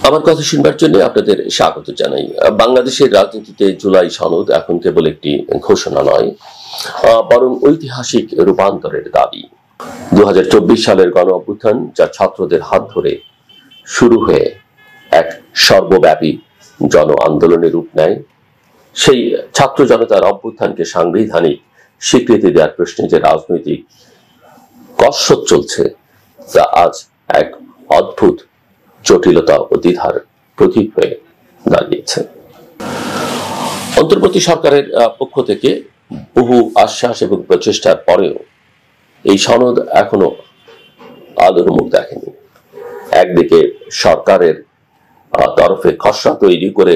আমার কথা শুনবার জন্য আপনাদের স্বাগত জানাই। বাংলাদেশের রাজনীতিতে জুলাই সনদ এখন কেবল একটি ঘোষণা নয়, বরং ঐতিহাসিক রূপান্তরের দাবি। 2024 সালের গণ অভ্যুত্থান, যা ছাত্রদের হাত ধরে শুরু হয়ে এক সর্বব্যাপী জন আন্দোলনের রূপ নেয়, সেই ছাত্র জনতার অভ্যুত্থানকে সাংবিধানিক স্বীকৃতি দেওয়ার প্রশ্নে যে রাজনৈতিক কসরত চলছে, তা আজ এক অদ্ভুত জটিলতা ও দ্বিধার প্রতীক হয়ে দাঁড়িয়েছে। অন্তর্বর্তী সরকারের পক্ষ থেকে বহু আশ্বাস এবং প্রচেষ্টার পরেও এই সনদ এখনো আলোর মুখ দেখেনি। একদিকে সরকারের তরফে খসড়া তৈরি করে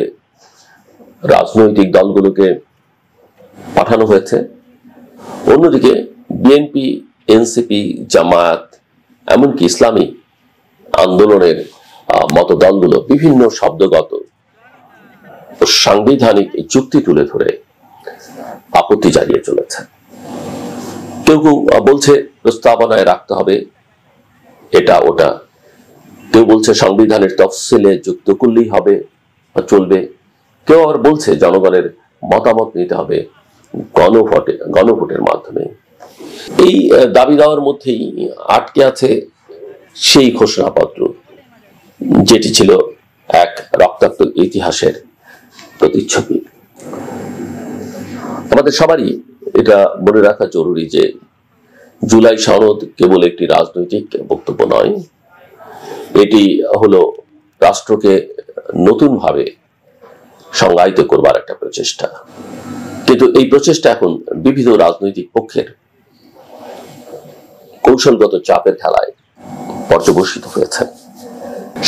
রাজনৈতিক দলগুলোকে পাঠানো হয়েছে, অন্যদিকে বিএনপি, এনসিপি, জামায়াত, এমনকি ইসলামী আন্দোলনের মতো দলগুলো বিভিন্ন শব্দগত ও সাংবিধানিক যুক্তি তুলে ধরে আপত্তি জানিয়ে চলেছে। কেউ কেউ বলছে প্রস্তাবনায় রাখতে হবে এটা ওটা, কেউ বলছে সংবিধানের তফসিলে যুক্ত করলেই হবে বা চলবে, কেউ আবার বলছে জনগণের মতামত নিতে হবে গণভোটের মাধ্যমে। এই দাবি দেওয়ার মধ্যেই আটকে আছে সেই ঘোষণাপত্র, যেটি ছিল এক রক্তাক্ত ইতিহাসের প্রতিচ্ছবি। আমাদের সবারই এটা মনে রাখা জরুরি যে জুলাই সনদ কেবল একটি রাজনৈতিক বক্তব্য নয়, এটি হলো রাষ্ট্রকে নতুনভাবে সংজ্ঞায়িত করবার একটা প্রচেষ্টা। কিন্তু এই প্রচেষ্টা এখন বিবিধ রাজনৈতিক পক্ষের কৌশলগত চাপের খেলায় পর্যবসিত হয়েছে।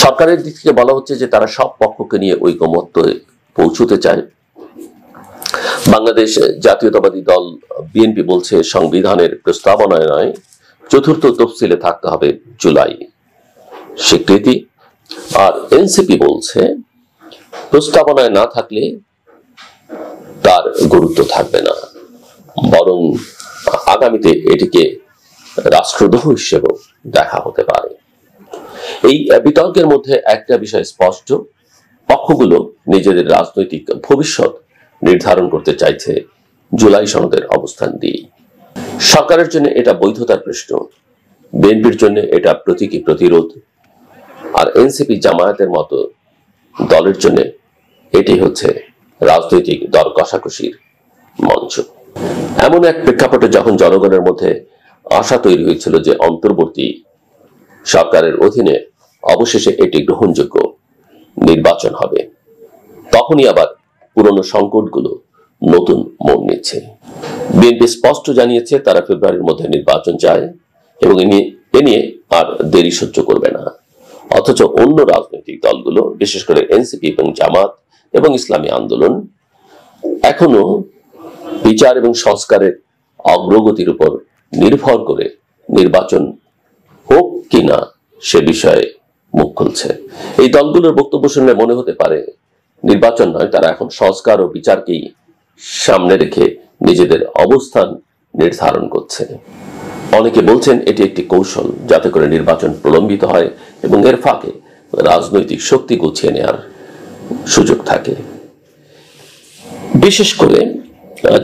সরকারের দিক থেকে বলা হচ্ছে যে তারা সব পক্ষকে নিয়ে ঐকমত্যে পৌঁছতে চায়। বাংলাদেশ জাতীয়তাবাদী দল বিএনপি বলছে সংবিধানের প্রস্তাবনায় নয়, চতুর্থ তফসিলে থাকতে হবে জুলাই স্বীকৃতি। আর এনসিপি বলছে প্রস্তাবনায় না থাকলে তার গুরুত্ব থাকবে না, বরং আগামীতে এটিকে রাষ্ট্রদ্রোহ হিসেবেও দেখা হতে পারে। এই বিতর্কের মধ্যে একটা বিষয় স্পষ্ট, পক্ষগুলো নিজেদের রাজনৈতিক ভবিষ্যৎ নির্ধারণ করতে চাইছে জুলাই সনদের অবস্থান দিয়ে। সরকারের জন্য এটা বৈধতার প্রশ্ন, বিএনপির জন্য এটা প্রতীকী প্রতিরোধ, আর এনসিপি, জামায়াতের মতো দলের জন্য এটি হচ্ছে রাজনৈতিক দর কষাকষির মঞ্চ। এমন এক প্রেক্ষাপটে যখন জনগণের মধ্যে আশা তৈরি হয়েছিল যে অন্তর্বর্তী সরকারের অধীনে অবশেষে এটি গ্রহণযোগ্য নির্বাচন হবে, তখনই আবার পুরনো সংকটগুলো নতুন মোড় নিচ্ছে। বিএনপি স্পষ্ট জানিয়েছে তারা ফেব্রুয়ারির মধ্যে নির্বাচন চায় এবং এ নিয়ে আর দেরি সহ্য করবে না। অথচ অন্য রাজনৈতিক দলগুলো, বিশেষ করে এনসিপি এবং জামাত এবং ইসলামী আন্দোলন, এখনো বিচার এবং সংস্কারের অগ্রগতির উপর নির্ভর করে নির্বাচন হোক কিনা সে বিষয়ে মুখ খুলছে। এই দলগুলোর বক্তব্য শুনলে মনে হতে পারে নির্বাচন নয়, তারা এখন সংস্কার ও বিচারকেই সামনে রেখে নিজেদের অবস্থান নির্ধারণ করছে। অনেকে বলছেন এটি একটি কৌশল, যাতে করে নির্বাচন প্রলম্বিত হয় এবং এর ফাঁকে রাজনৈতিক শক্তি গুছিয়ে নেওয়ার সুযোগ থাকে। বিশেষ করে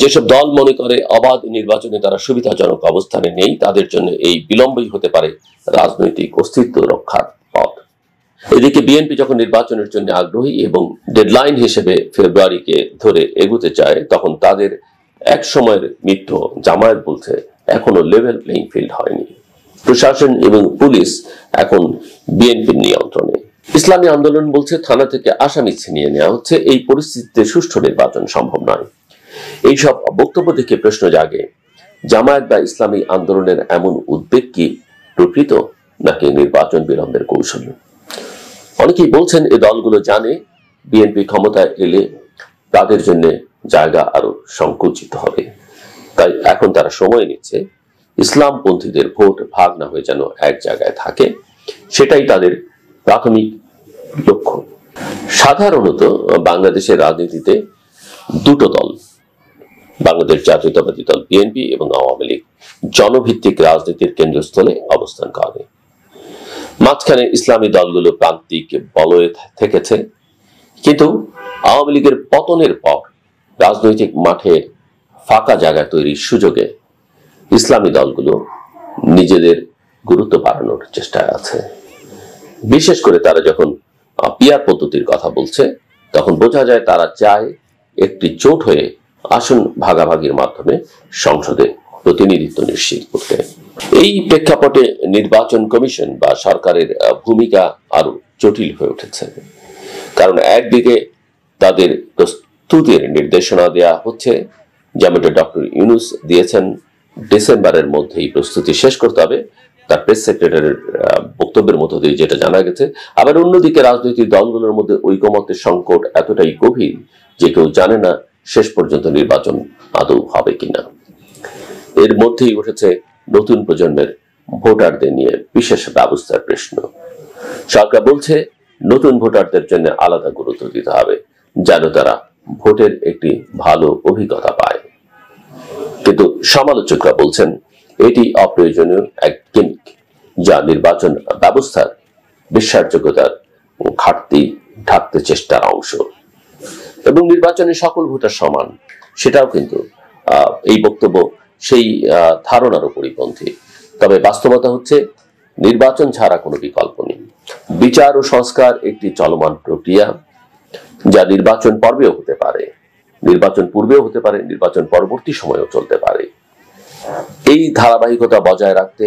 যেসব দল মনে করে অবাধ নির্বাচনে তারা সুবিধাজনক অবস্থানে নেই, তাদের জন্য এই বিলম্বই হতে পারে রাজনৈতিক অস্তিত্ব রক্ষার পথ। এদিকে বিএনপি যখন নির্বাচনের জন্য আগ্রহী এবং ডেডলাইন হিসেবে ফেব্রুয়ারিকে ধরে এগুতে চায়, তখন তাদের এক সময়ের মিত্র জামায়াত বলছে এখনো লেভেল প্লেইং ফিল্ড হয়নি, প্রশাসন এবং পুলিশ এখন বিএনপির নিয়ন্ত্রণে। ইসলামী আন্দোলন বলছে থানা থেকে আসামি ছিনিয়ে নেওয়া হচ্ছে, এই পরিস্থিতিতে সুষ্ঠু নির্বাচন সম্ভব নয়। এইসব বক্তব্য থেকে প্রশ্ন জাগে, জামায়াত বা ইসলামী আন্দোলনের এমন উদ্বেগ কি প্রকৃত, নাকি নির্বাচন বিলম্বের কৌশল? অনেকেই বলছেন এ দলগুলো জানে বিএনপি ক্ষমতায় এলে তাদের জন্য জায়গা আরো সংকুচিত হবে, তাই এখন তারা সময় নিচ্ছে ইসলামপন্থীদের ভোট ভাগ না হয়ে যেন এক জায়গায় থাকে, সেটাই তাদের প্রাথমিক লক্ষ্য। সাধারণত বাংলাদেশের রাজনীতিতে দুটো দল, বাংলাদেশ জাতীয়তাবাদী দল বিএনপি এবং আওয়ামী লীগ, জনভিত্তিক রাজনীতির কেন্দ্রস্থলে অবস্থান করে। মাঝখানে ইসলামী দলগুলো প্রান্তিক বলয়ে থেকেছে, কিন্তু আওয়ামী লীগের পতনের পর রাজনৈতিক মাঠে ফাঁকা জায়গা তৈরির সুযোগে ইসলামী দলগুলো নিজেদের গুরুত্ব বাড়ানোর চেষ্টায় আছে। বিশেষ করে তারা যখন পিয়ার পদ্ধতির কথা বলছে, তখন বোঝা যায় তারা চায় একটি জোট হয়ে আসন ভাগাভাগির মাধ্যমে সংসদে প্রতিনিধিত্ব নিশ্চিত করতে। এই প্রেক্ষাপটে নির্বাচন কমিশন বা সরকারের ভূমিকা আরো জটিল হয়ে উঠেছে। কারণ একদিকে তাদের প্রস্তুতির নির্দেশনা দেয়া হচ্ছে, যেমনটা ডক্টর ইউনূস দিয়েছেন, ডিসেম্বরের মধ্যেই প্রস্তুতি শেষ করতে হবে, তার প্রেস সেক্রেটারির বক্তব্যের মধ্য দিয়ে যেটা জানা গেছে। আবার অন্যদিকে রাজনৈতিক দলগুলোর মধ্যে ঐকমত্যের সংকট এতটাই গভীর যে কেউ জানে না শেষ পর্যন্ত নির্বাচন আদৌ হবে কিনা। এর মধ্যেই উঠেছে নতুন প্রজন্মের ভোটারদের নিয়ে বিশেষ ব্যবস্থার প্রশ্ন। সরকার বলছে নতুন ভোটারদের জন্য আলাদা গুরুত্ব দিতে হবে, যেন তারা ভোটের একটি ভালো অভিজ্ঞতা পায়। কিন্তু সমালোচকরা বলছেন এটি অপ্রয়োজনীয় এক গিমিক, যা নির্বাচন ব্যবস্থার বিশ্বাসযোগ্যতার ঘাটতি ঢাকতে চেষ্টার অংশ। এবং নির্বাচনে সকল ভোটার সমান, সেটাও কিন্তু এই বক্তব্য সেই ধারণারও পরিপন্থী। তবে বাস্তবতা হচ্ছে নির্বাচন ছাড়া কোনো বিকল্প নেই। বিচার ও সংস্কার একটি চলমান প্রক্রিয়া, যা নির্বাচন পর্বেও হতে পারে, নির্বাচন পূর্বেও হতে পারে, নির্বাচন পরবর্তী সময়েও চলতে পারে। এই ধারাবাহিকতা বজায় রাখতে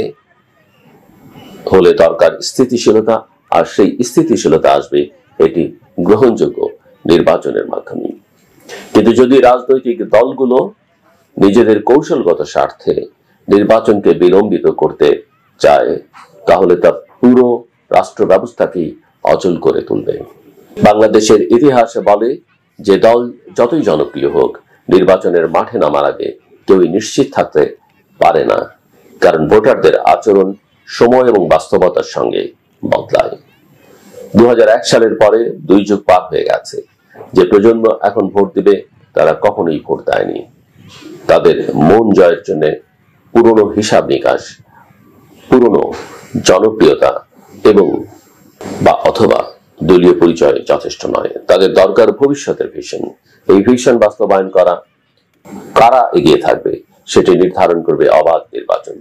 হলে দরকার স্থিতিশীলতা, আর সেই স্থিতিশীলতা আসবে এটি গ্রহণযোগ্য নির্বাচনের মাধ্যমে। কিন্তু যদি রাজনৈতিক দলগুলো নিজেদের কৌশলগত স্বার্থে নির্বাচনকে বিলম্বিত করতে চায়, তাহলে তা পুরো রাষ্ট্র ব্যবস্থাকেই অচল করে তুলবে। বাংলাদেশের ইতিহাসে বলে যে দল যতই জনপ্রিয় হোক, নির্বাচনের মাঠে নামার আগে কেউই নিশ্চিত থাকতে পারে না, কারণ ভোটারদের আচরণ সময় এবং বাস্তবতার সঙ্গে বদলায়। 2001 সালের পরে 2 যুগ পার হয়ে গেছে। যে প্রজন্ম এখন ভোট দিবে তারা কখনোই ভোট দেয়নি। তাদের মন জয়ের জন্য পুরনো হিসাব নিকাশ, পুরনো জনপ্রিয়তা এবং অথবা দলীয় পরিচয় যথেষ্ট নয়। তাদের দরকার ভবিষ্যতের ভিশন। এই ভিশন বাস্তবায়ন করা কারা এগিয়ে থাকবে সেটি নির্ধারণ করবে অবাধ নির্বাচন।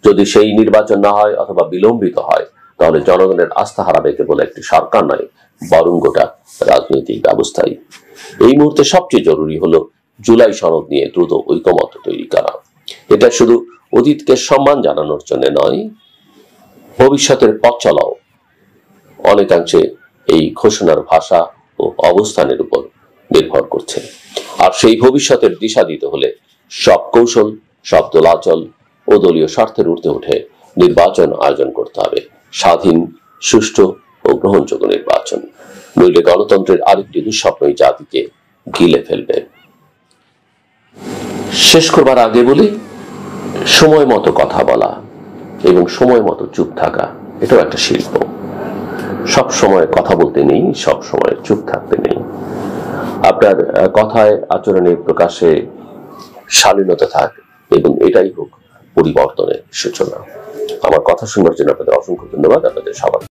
যদি সেই নির্বাচন না হয় অথবা বিলম্বিত হয়, তাহলে জনগণের আস্থা হারাবে কেবল একটি সরকার নয়, বরং গোটা রাজনৈতিক ব্যবস্থাই। এই মুহূর্তে সবচেয়ে জরুরি হলো জুলাই সনদ নিয়ে দ্রুত ঐকমত্য তৈরি করা। এটা শুধু অতীতকে সম্মান জানানোর জন্য নয়, ভবিষ্যতের পথ চলাও অনেকাংশে এই ঘোষণার ভাষা ও অবস্থানের উপর নির্ভর করছে। আর সেই ভবিষ্যতের দিশা দিতে হলে সব কৌশল, সব দোলাচল ও দলীয় স্বার্থের ঊর্ধ্বে উঠে নির্বাচন আয়োজন করতে হবে, স্বাধীন, সুষ্ঠু ও গ্রহণযোগ্য নির্বাচন। নইলে গণতন্ত্রের আরেকটি দুঃস্বপ্নই জাতিকে গিলে ফেলবে। শেষ করবার আগে বলি, সময় মতো কথা বলা এবং সময় মতো চুপ থাকা এটাও একটা শিল্প। সব সময় কথা বলতে নেই, সব সময় চুপ থাকতে নেই। আপনার কথায়, আচরণে, প্রকাশে শালীনতা থাক এবং এটাই হোক পরিবর্তনের সূচনা। আমার কথা শুনবার জন্য আপনাদের অসংখ্য ধন্যবাদ। আপনাদের সবার